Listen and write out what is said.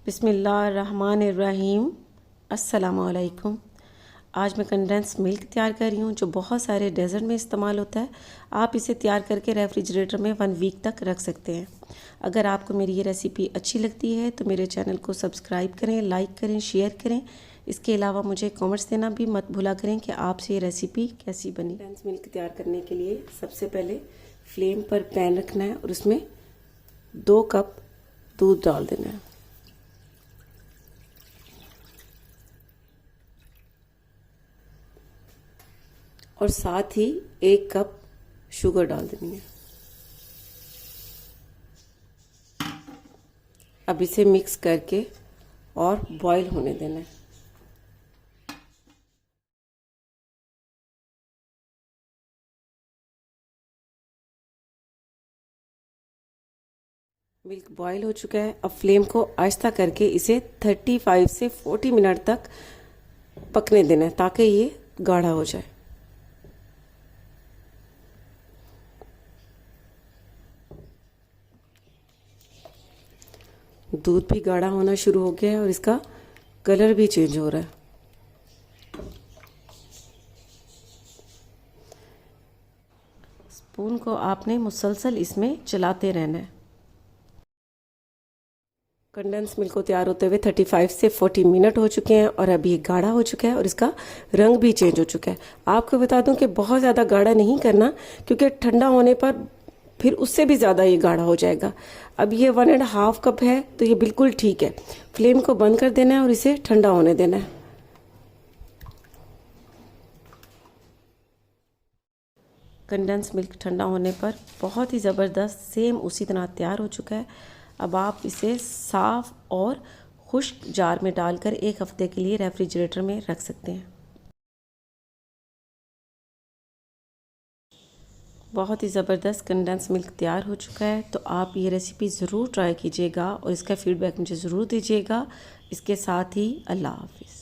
बिस्मिल्लाहिर्रहमानिर्रहीम। अस्सलामुअलैकुम। आज मैं कंडेंस मिल्क तैयार कर रही हूँ जो बहुत सारे डेज़र्ट में इस्तेमाल होता है। आप इसे तैयार करके रेफ्रिजरेटर में 1 वीक तक रख सकते हैं। अगर आपको मेरी ये रेसिपी अच्छी लगती है तो मेरे चैनल को सब्सक्राइब करें, लाइक करें, शेयर करें। इसके अलावा मुझे कमेंट्स देना भी मत भूला करें कि आपसे ये रेसिपी कैसी बनी। कंडेंस मिल्क तैयार करने के लिए सबसे पहले फ्लेम पर पैन रखना है और उसमें 2 कप दूध डाल देना है। और साथ ही 1 कप शुगर डाल देनी है। अब इसे मिक्स करके और बॉईल होने देना है। मिल्क बॉईल हो चुका है। अब फ्लेम को आहिस्ता करके इसे 35 से 40 मिनट तक पकने देना है ताकि ये गाढ़ा हो जाए। दूध भी गाढ़ा होना शुरू हो गया है और इसका कलर भी चेंज हो रहा है। स्पून को आपने मुसलसल इसमें चलाते रहना है। कंडेंस मिल्क को तैयार होते हुए 35 से 40 मिनट हो चुके हैं और अभी ये गाढ़ा हो चुका है और इसका रंग भी चेंज हो चुका है। आपको बता दूं कि बहुत ज़्यादा गाढ़ा नहीं करना, क्योंकि ठंडा होने पर फिर उससे भी ज़्यादा ये गाढ़ा हो जाएगा। अब ये 1.5 कप है तो ये बिल्कुल ठीक है। फ्लेम को बंद कर देना है और इसे ठंडा होने देना है। कंडेंस मिल्क ठंडा होने पर बहुत ही ज़बरदस्त सेम उसी तरह तैयार हो चुका है। अब आप इसे साफ़ और खुश्क जार में डालकर 1 हफ्ते के लिए रेफ्रिजरेटर में रख सकते हैं। बहुत ही ज़बरदस्त कंडेंस मिल्क तैयार हो चुका है। तो आप ये रेसिपी ज़रूर ट्राई कीजिएगा और इसका फ़ीडबैक मुझे ज़रूर दीजिएगा। इसके साथ ही अल्लाह हाफ़िज़।